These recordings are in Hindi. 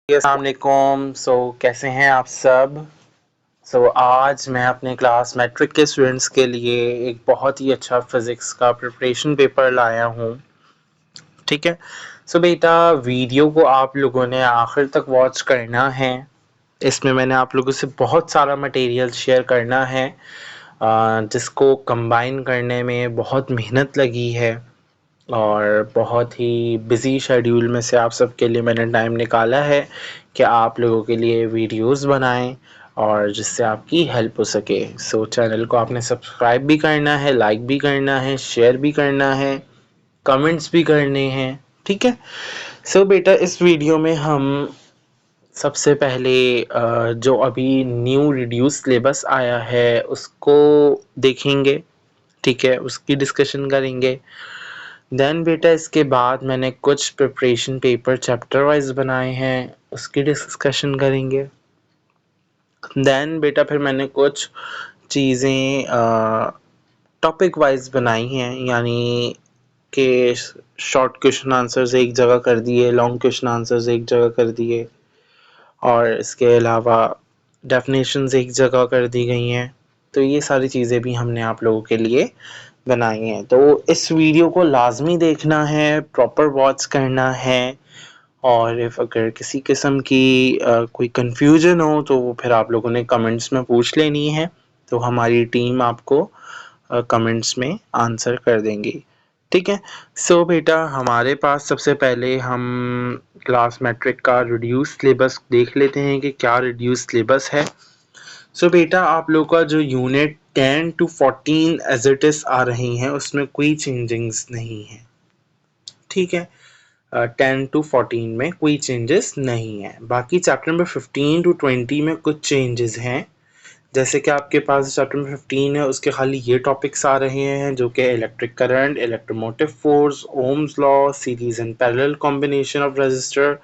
अस्सलाम वालेकुम। कैसे हैं आप सब। आज मैं अपने क्लास मैट्रिक के स्टूडेंट्स के लिए एक बहुत ही अच्छा फिज़िक्स का प्रिपरेशन पेपर लाया हूँ। ठीक है। बेटा वीडियो को आप लोगों ने आखिर तक वॉच करना है। इसमें मैंने आप लोगों से बहुत सारा मटेरियल शेयर करना है जिसको कंबाइन करने में बहुत मेहनत लगी है और बहुत ही बिज़ी शेड्यूल में से आप सबके लिए मैंने टाइम निकाला है कि आप लोगों के लिए वीडियोस बनाएं और जिससे आपकी हेल्प हो सके। चैनल को आपने सब्सक्राइब भी करना है, लाइक भी करना है, शेयर भी करना है, कमेंट्स भी करने हैं। ठीक है। बेटा इस वीडियो में हम सबसे पहले जो अभी न्यू रिड्यूस सिलेबस आया है उसको देखेंगे। ठीक है, उसकी डिस्कशन करेंगे। देन बेटा इसके बाद मैंने कुछ प्रिपरेशन पेपर चैप्टर वाइज बनाए हैं, उसकी डिस्कशन करेंगे। देन बेटा फिर मैंने कुछ चीज़ें टॉपिक वाइज बनाई हैं, यानी कि शॉर्ट क्वेश्चन आंसर्स एक जगह कर दिए, लॉन्ग क्वेश्चन आंसर्स एक जगह कर दिए और इसके अलावा डेफिनेशंस एक जगह कर दी गई हैं। तो ये सारी चीज़ें भी हमने आप लोगों के लिए बनाई हैं। तो इस वीडियो को लाजमी देखना है, प्रॉपर वॉच करना है और इफ़ अगर किसी किस्म की कोई कंफ्यूजन हो तो वो फिर आप लोगों ने कमेंट्स में पूछ लेनी है, तो हमारी टीम आपको कमेंट्स में आंसर कर देंगी। ठीक है। बेटा हमारे पास सबसे पहले हम क्लास मैट्रिक का रिड्यूस सिलेबस देख लेते हैं कि क्या रिड्यूस सिलेबस है। बेटा आप लोग का जो unit 10 to 14 as it is आ रही हैं उसमें कोई चेंजिंग्स नहीं है। ठीक है। 10 to 14 में कोई चेंजेस नहीं है। बाकी चैप्टर नंबर 15 to 20 में कुछ चेंजेस हैं। जैसे कि आपके पास चैप्टर नंबर 15 है उसके खाली ये टॉपिक्स आ रहे हैं जो कि electric current, electromotive force, Ohm's law, series and parallel combination of resistor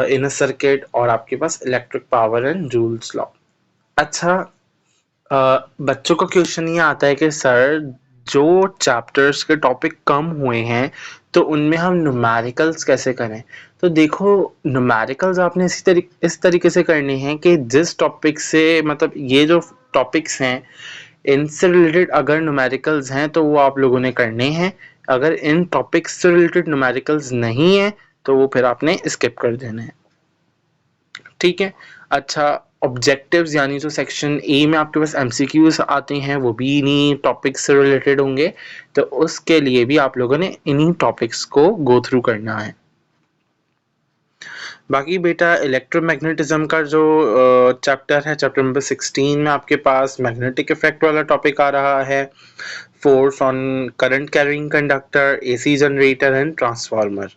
in a circuit और आपके पास electric power and Joule's law. अच्छा, बच्चों का क्वेश्चन ये आता है कि सर जो चैप्टर्स के टॉपिक कम हुए हैं तो उनमें हम न्यूमेरिकल्स कैसे करें। तो देखो, न्यूमेरिकल्स आपने इस तरीके से करने हैं कि जिस टॉपिक से मतलब ये जो टॉपिक्स हैं इनसे रिलेटेड अगर न्यूमेरिकल्स हैं तो वो आप लोगों ने करने हैं। अगर इन टॉपिक्स से रिलेटेड न्यूमेरिकल्स नहीं है तो वो फिर आपने स्किप कर देना है। ठीक है। अच्छा, ऑब्जेक्टिव्स यानी जो सेक्शन ए में आपके पास एमसीक्यूज आते हैं वो भी इन्हीं टॉपिक्स से रिलेटेड होंगे, तो उसके लिए भी आप लोगों ने इन्हीं टॉपिक्स को गो थ्रू करना है। बाकी बेटा इलेक्ट्रोमैग्नेटिज्म का जो चैप्टर है, चैप्टर नंबर 16 में आपके पास मैग्नेटिक इफेक्ट वाला टॉपिक आ रहा है, force on current carrying conductor, AC generator and transformer.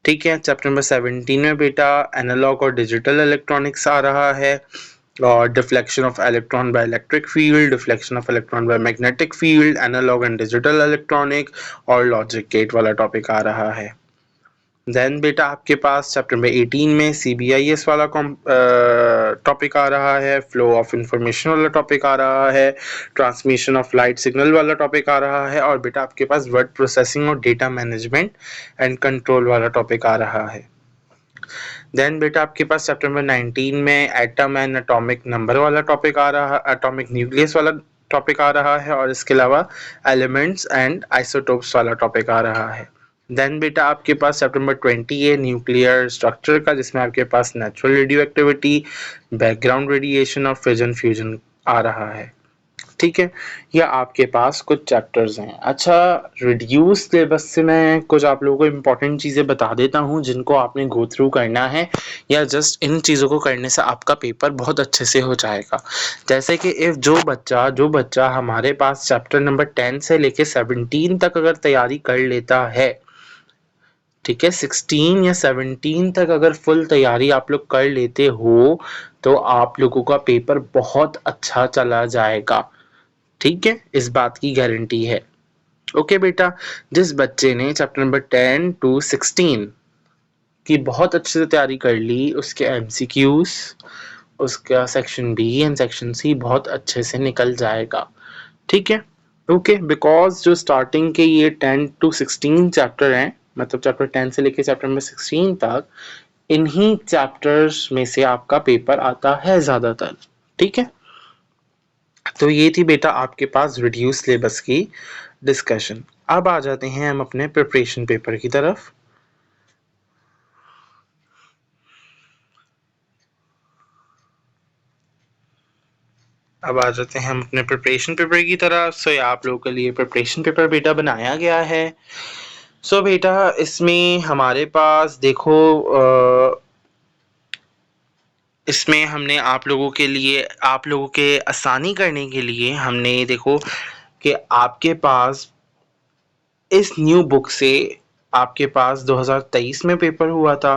ठीक है। चैप्टर नंबर 17 में बेटा एनालॉग और डिजिटल इलेक्ट्रॉनिक्स आ रहा है और deflection of electron by electric field, deflection of electron by magnetic field, analog and digital electronic और लॉजिक गेट वाला टॉपिक आ रहा है। देन बेटा आपके पास चैप्टर नंबर 18 में CBIS वाला टॉपिक आ रहा है, फ्लो ऑफ इंफॉर्मेशन वाला टॉपिक आ रहा है, ट्रांसमिशन ऑफ लाइट सिग्नल वाला टॉपिक आ रहा है और बेटा आपके पास वर्ड प्रोसेसिंग और डेटा मैनेजमेंट एंड कंट्रोल वाला टॉपिक आ रहा है। देन बेटा आपके पास चैप्टर नंबर 19 में एटम एंड एटॉमिक नंबर वाला टॉपिक आ रहा है, एटॉमिक न्यूक्लियस वाला टॉपिक आ रहा है और इसके अलावा एलिमेंट्स एंड आइसोटोप्स वाला टॉपिक आ रहा है। देन बेटा आपके पास चैप्टर नंबर 20 है न्यूक्लियर स्ट्रक्चर का, जिसमें आपके पास natural radioactivity, background radiation और फिजन फ्यूजन आ रहा है। ठीक है। ये आपके पास कुछ चैप्टर्स हैं। अच्छा, रिड्यूस सिलेबस से मैं कुछ आप लोगों को इम्पोर्टेंट चीज़ें बता देता हूँ जिनको आपने गो थ्रू करना है, या जस्ट इन चीज़ों को करने से आपका पेपर बहुत अच्छे से हो जाएगा। जैसे कि इफ़ जो बच्चा हमारे पास चैप्टर नंबर 10 से लेके 17 तक अगर तैयारी कर लेता है, ठीक है, 16 या 17 तक अगर फुल तैयारी आप लोग कर लेते हो तो आप लोगों का पेपर बहुत अच्छा चला जाएगा। ठीक है, इस बात की गारंटी है। ओके बेटा, जिस बच्चे ने चैप्टर नंबर 10 to 16 की बहुत अच्छे से तैयारी कर ली, उसके एमसीक्यूज, उसका section B and section C बहुत अच्छे से निकल जाएगा। ठीक है। ओके, बिकॉज जो स्टार्टिंग के ये 10 to 16 चैप्टर हैं, मतलब चैप्टर 10 से लेके चैप्टर नंबर 16 तक, इन्हीं चैप्टर्स में से आपका पेपर आता है ज़्यादातर। ठीक है, तो ये थी बेटा आपके पास रिड्यूस सिलेबस की डिस्कशन। अब आ जाते हैं हम अपने प्रिपरेशन पेपर की तरफ। अब आ जाते हैं हम अपने प्रिपरेशन पेपर की तरफ। सो आप लोगों के लिए प्रिपरेशन पेपर बेटा बनाया गया है। सो बेटा इसमें हमारे पास देखो इसमें हमने आप लोगों के लिए, आप लोगों के आसानी करने के लिए हमने देखो कि आपके पास इस न्यू बुक से आपके पास 2023 में पेपर हुआ था,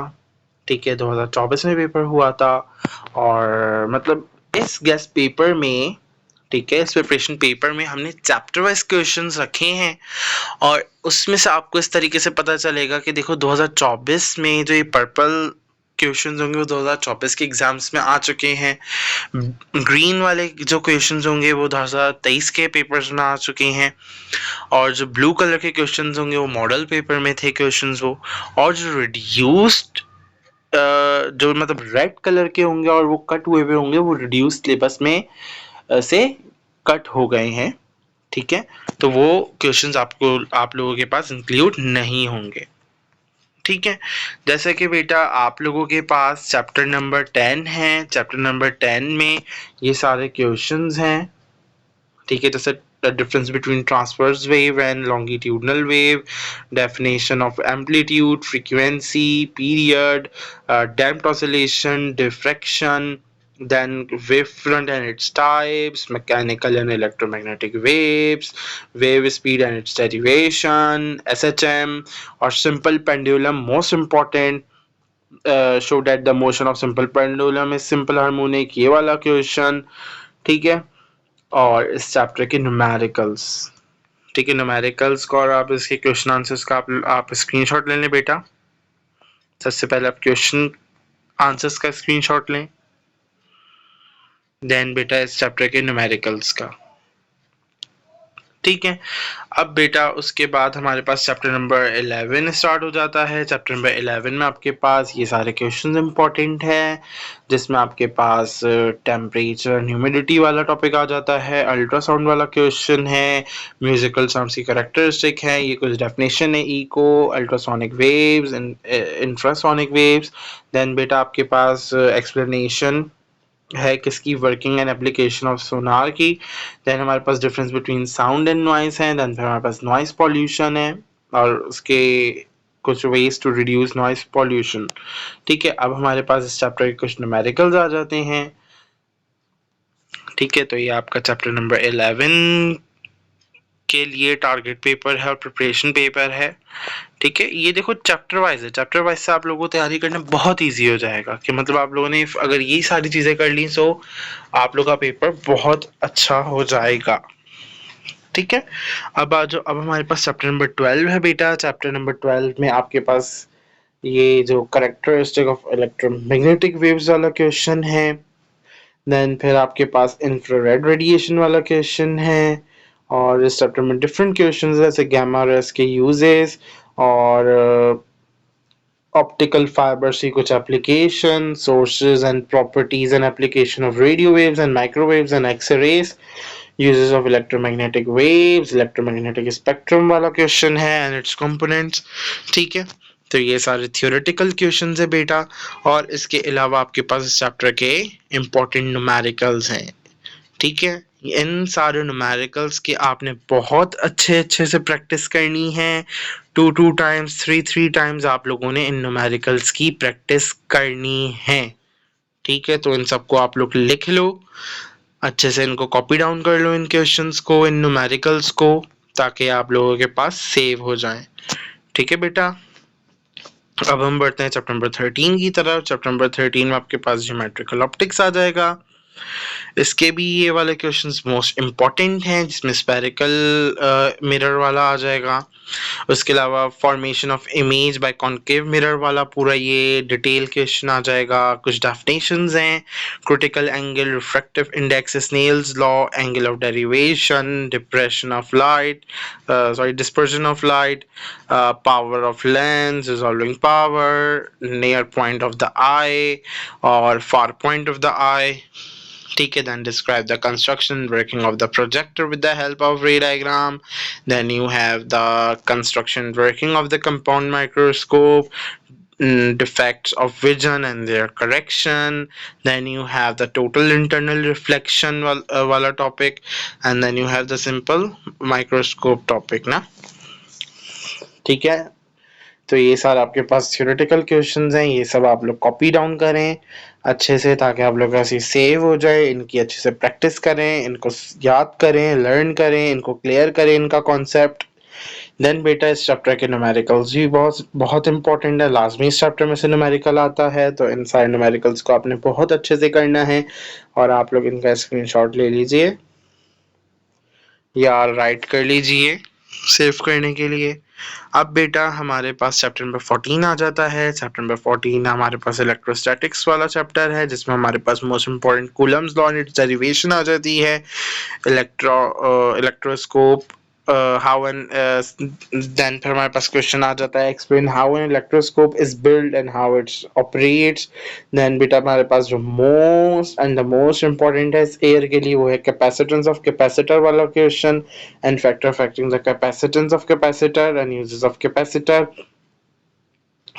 ठीक है, 2024 में पेपर हुआ था, और मतलब इस गेस्ट पेपर में, ठीक है, इस प्रिपरेशन पेपर में हमने चैप्टर वाइज क्वेश्चंस रखे हैं, और उसमें से आपको इस तरीके से पता चलेगा कि देखो 2024 में जो ये पर्पल क्वेश्चंस होंगे वो 2024 के एग्जाम्स में आ चुके हैं, ग्रीन वाले जो क्वेश्चंस होंगे वो 2023 के पेपर्स में आ चुके हैं, और जो ब्लू कलर के क्वेश्चंस होंगे वो मॉडल पेपर में थे क्वेश्चंस वो, और जो रिड्यूस्ड जो मतलब रेड कलर के होंगे और वो कट हुए हुए होंगे वो रिड्यूस सिलेबस में से कट हो गए हैं। ठीक है, तो वो क्वेश्चंस आपको आप लोगों के पास इंक्लूड नहीं होंगे। ठीक है, जैसे कि बेटा आप लोगों के पास चैप्टर नंबर 10 है, चैप्टर नंबर 10 में ये सारे क्वेश्चंस हैं। ठीक है, जैसे the difference between transverse wave and longitudinal wave, definition of amplitude, frequency, period, damped oscillation, diffraction, then wavefront and its types, mechanical and electromagnetic waves, wave speed and its derivation, SHM, or simple pendulum, most important, show that the motion of simple pendulum is simple harmonic, ये वाला क्वेश्चन। ठीक है, और इस चैप्टर के न्यूमेरिकल्स। ठीक है, न्यूमेरिकल्स को और आप इसके क्वेश्चन आंसर्स का आप स्क्रीनशॉट ले लें बेटा। सबसे पहले आप क्वेश्चन आंसर्स का स्क्रीनशॉट लें, देन बेटा इस चैप्टर के न्यूमेरिकल्स का। ठीक है, अब बेटा उसके बाद हमारे पास चैप्टर नंबर 11 स्टार्ट हो जाता है। चैप्टर नंबर 11 में आपके पास ये सारे क्वेश्चंस इंपॉर्टेंट हैं, जिसमें आपके पास टेम्परेचर एंड ह्यूमिडिटी वाला टॉपिक आ जाता है, अल्ट्रासाउंड वाला क्वेश्चन है, म्यूजिकल साउंड्स की कैरेक्टरिस्टिक है, ये कुछ डेफिनेशन है echo, ultrasonic waves, infrasonic waves. Then बेटा आपके पास एक्सप्लेनेशन है किसकी, working and application of sonar की। देन हमारे पास difference between sound and noise है। देन फिर हमारे पास नॉइस पॉल्यूशन है और उसके कुछ ways to reduce noise pollution. ठीक है, अब हमारे पास इस चैप्टर के कुछ न्यूमेरिकल्स आ जाते हैं। ठीक है, तो ये आपका चैप्टर नंबर 11 के लिए टारगेट पेपर है और प्रिपरेशन पेपर है। ठीक है, ये देखो चैप्टर वाइज है, चैप्टर वाइज से आप लोगों को तैयारी करना बहुत इजी हो जाएगा, कि मतलब आप लोगों ने अगर ये सारी चीजें कर ली तो आप लोग का पेपर बहुत अच्छा हो जाएगा। ठीक है, अब आ जाओ, अब हमारे पास चैप्टर नंबर 12 है बेटा। चैप्टर नंबर 12 में आपके पास ये जो कैरेक्टरिस्टिक ऑफ इलेक्ट्रोमैग्नेटिक वेव्स वाला क्वेश्चन है, देन फिर आपके पास इंफ्रारेड रेडिएशन वाला क्वेश्चन है, और इस चैप्टर में डिफरेंट क्वेश्चंस है जैसे गामा रेस के यूजेस और optical fibers की कुछ application, sources and properties and application of radio waves and microwaves and X-rays, uses of electromagnetic waves, electromagnetic spectrum वाला question है and its components। ठीक है, तो ये सारे theoretical questions है बेटा, और इसके अलावा आपके पास इस चैप्टर के important numericals हैं। ठीक है, इन सारे न्यूमेरिकल्स की आपने बहुत अच्छे से प्रैक्टिस करनी है। 2 टाइम्स 3 टाइम्स आप लोगों ने इन न्यूमेरिकल्स की प्रैक्टिस करनी है। ठीक है, तो इन सबको आप लोग लिख लो, अच्छे से इनको कॉपी डाउन कर लो, इन क्वेश्चंस को, इन न्यूमेरिकल्स को, ताकि आप लोगों के पास सेव हो जाएं। ठीक है बेटा, अब हम बढ़ते हैं चैप्टर नंबर 13 की तरफ। चैप्टर नंबर 13 में आपके पास ज्योमेट्रिकल ऑप्टिक्स आ जाएगा। इसके भी ये वाले क्वेश्चंस मोस्ट इम्पॉर्टेंट हैं, जिसमें स्फेरिकल मिरर वाला आ जाएगा। उसके अलावा formation of image by concave mirror वाला पूरा ये डिटेल क्वेश्चन आ जाएगा। कुछ डेफिनेशंस हैं, critical angle, refractive index, Snell's law, angle of derivation, depression of light, dispersion of light, power of lens, resolving power, near point of the eye और far point of the eye. ठीक है, then describe the construction working of the projector with the help of ray diagram. Then you have the construction working of the compound microscope, defects of vision and their correction. Then you have the total internal reflection wala topic, and then you have the simple microscope topic ना। ठीक है, तो ये सारे आपके पास थ्योरेटिकल क्वेश्चंस हैं, ये सब आप लोग कॉपी डाउन करें अच्छे से, ताकि आप लोग ऐसे सेव हो जाए। इनकी अच्छे से प्रैक्टिस करें, इनको याद करें, लर्न करें, इनको क्लियर करें इनका कॉन्सेप्ट। देन बेटा इस चैप्टर के न्यूमेरिकल्स भी बहुत बहुत इंपॉर्टेंट है, लाजमी इस चैप्टर में से न्यूमेरिकल आता है, तो इन सारे न्यूमेरिकल्स को आपने बहुत अच्छे से करना है। और आप लोग इनका स्क्रीनशॉट ले लीजिए या राइट कर लीजिए सेव करने के लिए। अब बेटा हमारे पास चैप्टर नंबर 14 आ जाता है। चैप्टर नंबर 14 हमारे पास इलेक्ट्रोस्टैटिक्स वाला चैप्टर है, जिसमें हमारे पास most important Coulomb's law and its derivation आ जाती है। इलेक्ट्रोस्कोप हाउ एन देन फिर हमारे पास क्वेश्चन आ जाता है, explain how an electroscope is build and how its operates. Then बेटा हमारे पास जो मोस्ट इंपॉर्टेंट है इस एयर के लिए, वो है कैपेसिटेंस ऑफ कैपेसिटर वाला question and factor affecting the capacitance of capacitor and uses of capacitor.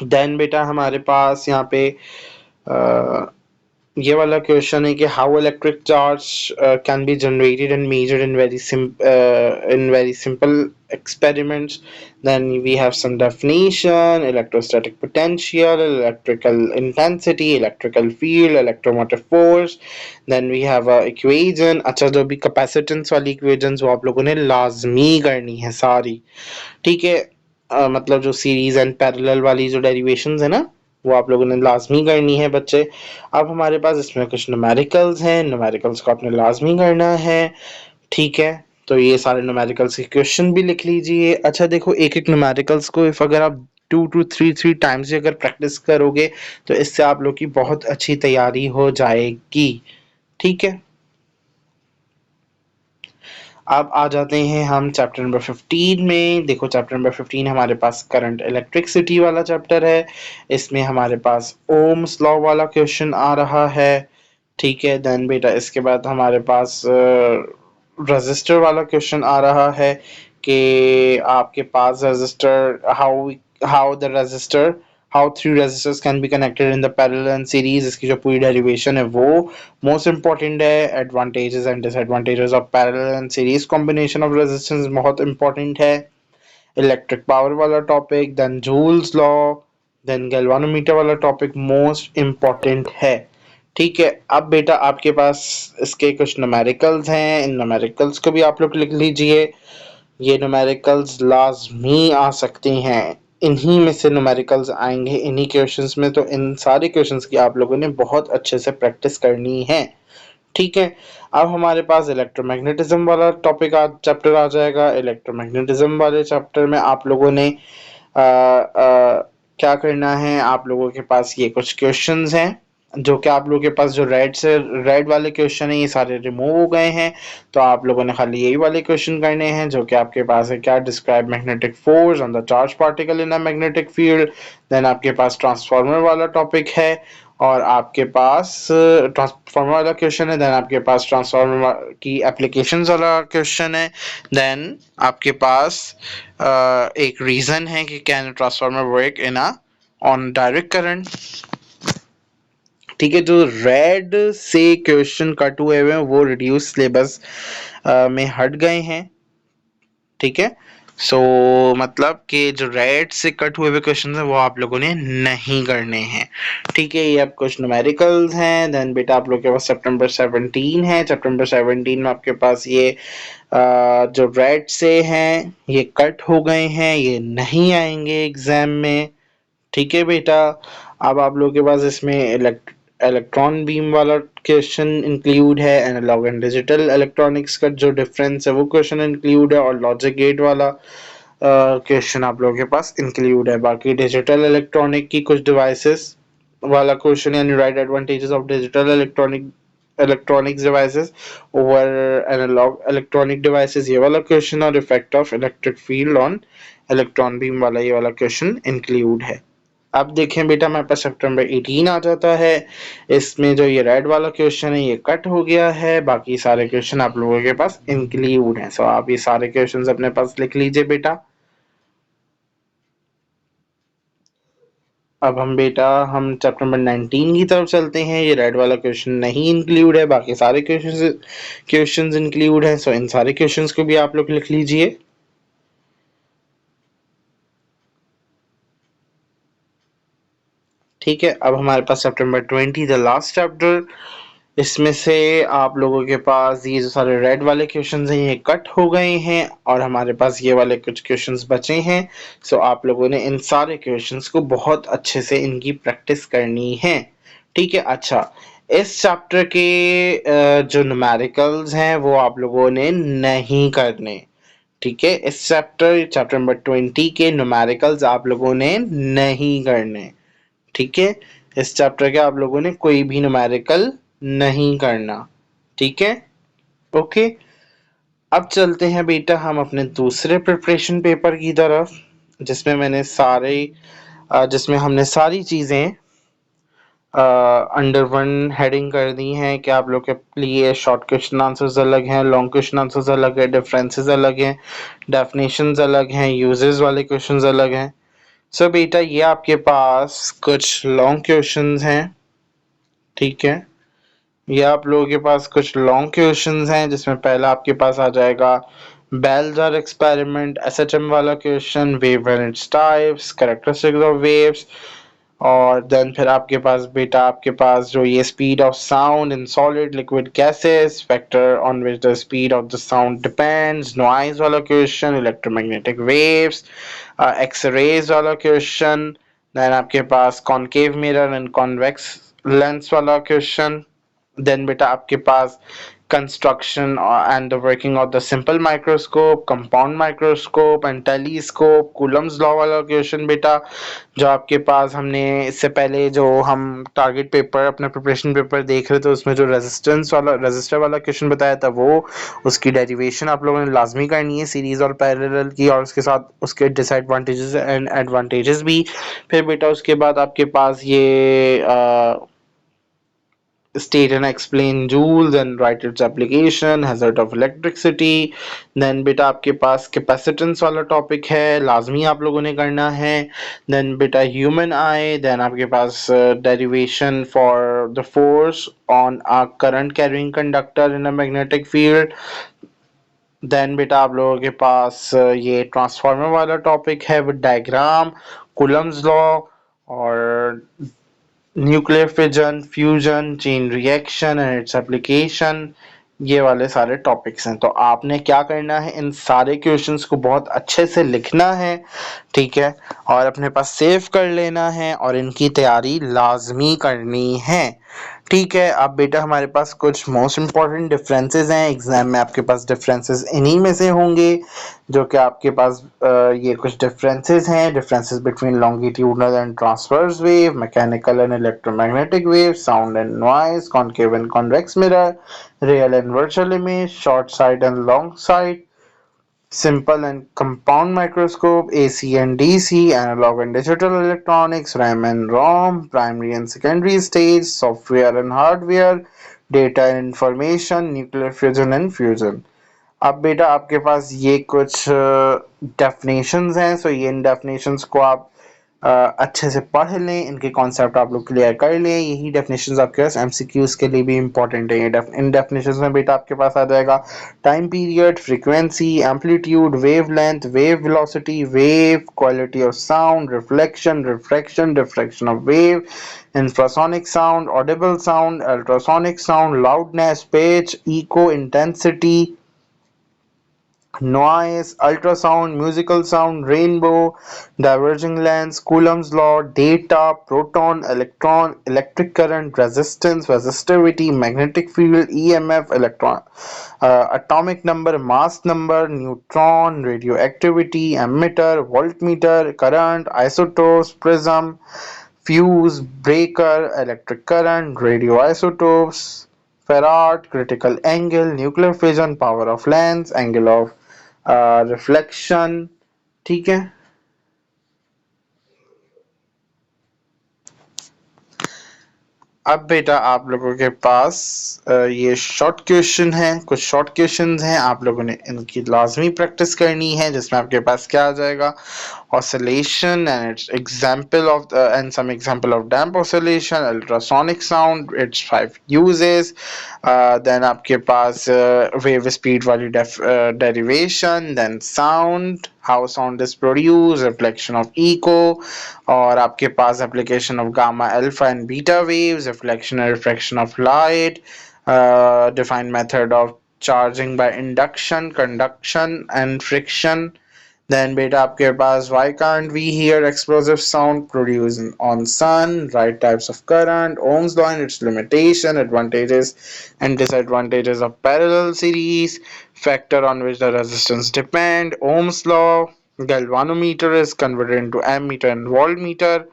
Then बेटा हमारे पास यहाँ पे ये वाला क्वेश्चन है कि how electric charge can be generated and measured in very simple experiments. Then we have some definition, electrostatic potential, electrical intensity, electrical field, electromotive force. Then we have a equation. अच्छा, जो भी capacitance वाली equations वो आप लोगों ने लाजमी करनी है सारी, ठीक है। मतलब जो सीरीज एंड पैरेलल वाली जो डेरिवेशंस है ना, वो आप लोगों ने लाजमी करनी है बच्चे। अब हमारे पास इसमें कुछ न्यूमेरिकल्स हैं, न्यूमेरिकल्स को आपने लाजमी करना है, ठीक है। तो ये सारे न्यूमेरिकल्स के क्वेश्चन भी लिख लीजिए। अच्छा देखो, एक एक न्यूमेरिकल्स को इफ अगर आप 2 to 3 टाइम्स से अगर प्रैक्टिस करोगे तो इससे आप लोग की बहुत अच्छी तैयारी हो जाएगी, ठीक है। अब आ जाते हैं हम चैप्टर नंबर 15 में। देखो चैप्टर नंबर 15 हमारे पास करंट इलेक्ट्रिसिटी वाला चैप्टर है। इसमें हमारे पास ओम्स लॉ वाला क्वेश्चन आ रहा है, ठीक है। देन बेटा इसके बाद हमारे पास रजिस्टर वाला क्वेश्चन आ रहा है कि आपके पास resistor how the resistor how 3 resistors can be connected in the parallel and series, इसकी जो पूरी डेरिवेशन है वो मोस्ट इम्पॉर्टेंट है। Advantages and disadvantages of parallel and series combination of resistance बहुत इम्पॉर्टेंट है। इलेक्ट्रिक पावर वाला topic, then Joule's law, then galvanometer वाला टॉपिक मोस्ट इम्पॉर्टेंट है, ठीक है। अब बेटा आपके पास इसके कुछ न्यूमेरिकल्स हैं, इन न्यूमेरिकल्स को भी आप लोग लिख लीजिए। ये न्यूमेरिकल्स लाजमी आ सकते हैं, इन्हीं में से न्यूमेरिकल्स आएंगे इन्हीं क्वेश्चंस में, तो इन सारे क्वेश्चंस की आप लोगों ने बहुत अच्छे से प्रैक्टिस करनी है, ठीक है। अब हमारे पास इलेक्ट्रोमैग्नेटिज्म वाला टॉपिक चैप्टर आ जाएगा। इलेक्ट्रोमैग्नेटिज्म वाले चैप्टर में आप लोगों ने क्या करना है, आप लोगों के पास ये कुछ क्वेश्चंस हैं जो कि आप लोगों के पास जो रेड वाले क्वेश्चन है ये सारे रिमूव हो गए हैं, तो आप लोगों ने खाली यही वाले क्वेश्चन करने हैं जो कि आपके पास है। क्या describe magnetic force on the charge particle in a magnetic field. Then आपके पास ट्रांसफार्मर वाला टॉपिक है, और आपके पास ट्रांसफार्मर वाला क्वेश्चन है। देन आपके पास ट्रांसफार्मर की एप्लीकेशंस वाला क्वेश्चन है। देन आपके पास एक रीजन है कि can transformer work in a on direct current, ठीक है। जो रेड से क्वेश्चन कट हुए हुए हैं वो रिड्यूस सिलेबस में हट गए हैं, ठीक है। सो मतलब कि जो रेड से कट हुए हुए क्वेश्चन हैं वो आप लोगों ने नहीं करने हैं, ठीक है। ये अब कुछ न्यूमेरिकल्स हैं। देन बेटा आप लोग के पास चैप्टर नंबर 17 है। चैप्टर नंबर 17 में आपके पास ये जो रेड से हैं ये कट हो गए हैं, ये नहीं आएंगे एग्जाम में, ठीक है बेटा। अब आप लोगों के पास इसमें इलेक्ट्रॉन बीम वाला क्वेश्चन इंक्लूड है, एनालॉग एंड डिजिटल इलेक्ट्रॉनिक्स का जो डिफरेंस है वो क्वेश्चन इंक्लूड है, और लॉजिक गेट वाला क्वेश्चन आप लोगों के पास इंक्लूड है। बाकी डिजिटल इलेक्ट्रॉनिक की कुछ डिवाइसेस वाला क्वेश्चन, यानी right advantages of digital electronics devices over analog electronic devices, ये वाला क्वेश्चन, और effect of electric field on electron beam वाला ये वाला क्वेश्चन इंक्लूड है। अब देखें बेटा, हमारे पास सितंबर 18 आ जाता है। इसमें जो ये रेड वाला क्वेश्चन है ये कट हो गया है, बाकी सारे क्वेश्चन आप लोगों के पास इंक्लूड हैं। सो आप ये सारे क्वेश्चंस अपने पास लिख लीजिए बेटा। अब हम चैप्टर नंबर 19 की तरफ चलते हैं। ये रेड वाला क्वेश्चन नहीं इंक्लूड है, बाकी सारे क्वेश्चंस इंक्लूड हैं। सो इन सारे क्वेश्चंस को भी आप लोग लिख लीजिए। ठीक है, अब हमारे पास सितंबर 20 द लास्ट चैप्टर। इसमें से आप लोगों के पास ये जो सारे रेड वाले क्वेश्चंस हैं ये कट हो गए हैं, और हमारे पास ये वाले कुछ क्वेश्चंस बचे हैं। सो आप लोगों ने इन सारे क्वेश्चंस को बहुत अच्छे से इनकी प्रैक्टिस करनी है। ठीक है, अच्छा, इस चैप्टर के जो न्यूमेरिकल्स हैं वो आप लोगों ने नहीं करने। ठीक है, इस चैप्टर नंबर 20 के न्यूमेरिकल्स आप लोगों ने नहीं करने। ठीक है, इस चैप्टर के आप लोगों ने कोई भी न्यूमेरिकल नहीं करना। ठीक है, ओके। अब चलते हैं बेटा हम अपने दूसरे प्रिपरेशन पेपर की तरफ, जिसमें जिसमें हमने सारी चीजें अंडर वन हेडिंग कर दी हैं कि आप लोग के लिए शॉर्ट क्वेश्चन आंसर्स अलग हैं, लॉन्ग क्वेश्चन आंसर्स अलग है, डिफरेंसेस अलग हैं, डेफिनेशंस अलग हैं, यूजेस वाले क्वेश्चंस अलग हैं। सो बेटा ये आपके पास कुछ लॉन्ग क्वेश्चंस हैं। ठीक है, ये आप लोगों के पास कुछ लॉन्ग क्वेश्चंस हैं, जिसमें पहला आपके पास आ जाएगा बेल्जार एक्सपेरिमेंट, एसएचएम वाला question, wave and its types, characteristics of waves, और देन फिर आपके पास जो ये speed of sound in solid liquid gases, factor on which the speed of the sound depends, noise वाला question, electromagnetic waves, X rays वाला क्वेश्चन, देन आपके पास concave mirror and convex lens वाला क्वेश्चन, देन बेटा आपके पास construction and the working of the simple microscope, compound microscope and telescope, Coulomb's law वाला क्वेश्चन बेटा, जो आपके पास हमने इससे पहले जो हम टारगेट पेपर अपना प्रिपरेशन पेपर देख रहे थे उसमें जो रेजिस्टर वाला क्वेश्चन बताया था, वो उसकी डेरिवेशन आप लोगों ने लाजमी करनी है, सीरीज और पैरेलल की, और उसके साथ उसके डिसएडवांटेजेस एंड एडवांटेजेस भी। फिर बेटा उसके बाद आपके पास ये state and explain joules and write its application, hazard of electricity, then बेटा आपके पास capacitance वाला टॉपिक है, लाजमी आप लोगों ने करना है, then बेटा human eye, then आपके पास derivation for the force on a current carrying conductor in a magnetic field, then बेटा आप लोगों के पास ये ट्रांसफार्मर वाला टॉपिक है विद डायग्राम, कूलम्स लॉ, और nuclear fission, fusion, chain reaction and its application, ये वाले सारे टॉपिक्स हैं। तो आपने क्या करना है, इन सारे क्वेश्चंस को बहुत अच्छे से लिखना है। ठीक है, और अपने पास सेव कर लेना है, और इनकी तैयारी लाजमी करनी है। ठीक है, अब बेटा हमारे पास कुछ मोस्ट इम्पॉर्टेंट डिफरेंसेस हैं एग्जाम में, आपके पास डिफरेंसेस इन्हीं में से होंगे, जो कि आपके पास ये कुछ differences between longitudinal and transverse wave, mechanical and electromagnetic wave, sound and noise, concave and convex mirror, real and virtual image, short site and long site, simple and compound microscope, AC and DC, analog and digital electronics, RAM and ROM, primary and secondary stage, software and hardware, data and information, nuclear fusion and fusion. अब बेटा आपके पास ये कुछ डेफिनेशंस हैं, सो ये इन डेफिनेशंस को आप अच्छे से पढ़ लें, इनके कॉन्सेप्ट आप लोग क्लियर कर लें। यही डेफिनेशंस आपके पास एमसीक्यूज के लिए भी इंपॉर्टेंट है। इन डेफिनेशंस में बेटा आपके पास आ जाएगा time period, frequency, amplitude, wave length, wave velocity, wave quality of sound, reflection, refraction, diffraction of wave, infrasonic sound, audible sound, ultrasonic sound, loudness, pitch, echo, intensity, noise, ultrasound, musical sound, rainbow, diverging lens, Coulomb's law, data, proton, electron, electric current, resistance, resistivity, magnetic field, EMF, electron, atomic number, mass number, neutron, radioactivity, ammeter, voltmeter, current, isotopes, prism, fuse, breaker, electric current, radioisotopes, farad, critical angle, nuclear fission, power of lens, angle of reflection. ठीक है। अब बेटा आप लोगों के पास ये शॉर्ट क्वेश्चन है, कुछ शॉर्ट क्वेश्चंस हैं, आप लोगों ने इनकी लाजमी प्रैक्टिस करनी है, जिसमें आपके पास क्या आ जाएगा, oscillation and its example of and some example of damp oscillation, ultrasonic sound, its 5 uses, then आपके पास wave speed वाली derivation, then sound, how sound is produced, reflection of echo, और आपके पास application of gamma, alpha and beta waves, reflection and refraction of light, defined method of charging by induction, conduction and friction. Then beta आपके पास why can't we hear explosive sound produced on sun, right types of current, Ohm's law and its limitation, advantages and disadvantages of parallel series, factor on which the resistance depend, Ohm's law, galvanometer is converted into ammeter and voltmeter.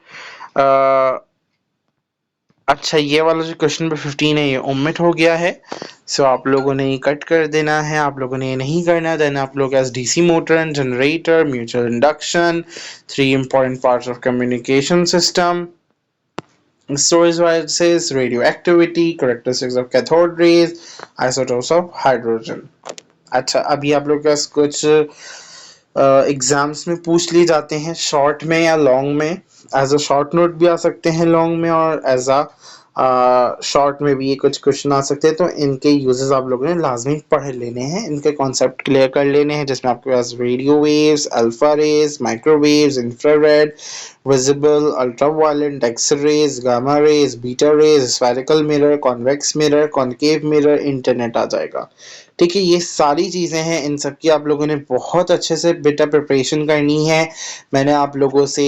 uh, अच्छा ये वाला जो क्वेश्चन नंबर 15 है ये ओमिट हो गया है, सो आप लोगों ने ये कट कर देना है, आप लोगों ने ये नहीं करना। देन आप लोग as DC motor and generator, mutual induction, 3 important parts of communication system, storage devices, radioactivity, characteristics of cathode rays, isotopes of hydrogen। अच्छा अभी आप लोग के पास कुछ एग्जाम्स में पूछ लिए जाते हैं शॉर्ट में या लॉन्ग में, एज अ शॉर्ट नोट भी आ सकते हैं लॉन्ग में, और एज अ शॉर्ट में भी ये कुछ क्वेश्चन आ सकते हैं, तो इनके यूजेस आप लोगों ने लाजमी पढ़ लेने हैं, इनके कॉन्सेप्ट क्लियर कर लेने हैं, जिसमें आपके पास radio waves, alpha rays, microwaves, infrared, visible, ultraviolet, X rays, gamma rays, beta rays, spherical mirror, convex mirror, concave mirror, internet आ जाएगा। ठीक है, ये सारी चीज़ें हैं, इन सब की आप लोगों ने बहुत अच्छे से बेटा प्रिपरेशन करनी है। मैंने आप लोगों से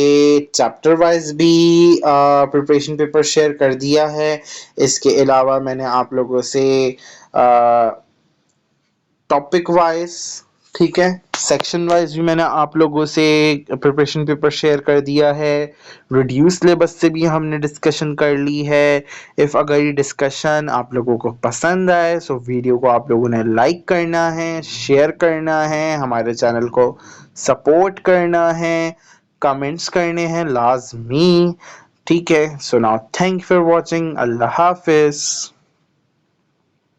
चैप्टर वाइज भी प्रिपरेशन पेपर शेयर कर दिया है। इसके अलावा मैंने आप लोगों से टॉपिक वाइज, ठीक है, सेक्शन वाइज भी मैंने आप लोगों से प्रिपरेशन पेपर शेयर कर दिया है। रिड्यूस सिलेबस से भी हमने डिस्कशन कर ली है। इफ़ अगर ये डिस्कशन आप लोगों को पसंद आए सो वीडियो को आप लोगों ने लाइक करना है, शेयर करना है, हमारे चैनल को सपोर्ट करना है, कमेंट्स करने हैं लाजमी। ठीक है, so now thank you for watching. अल्लाह हाफिज़।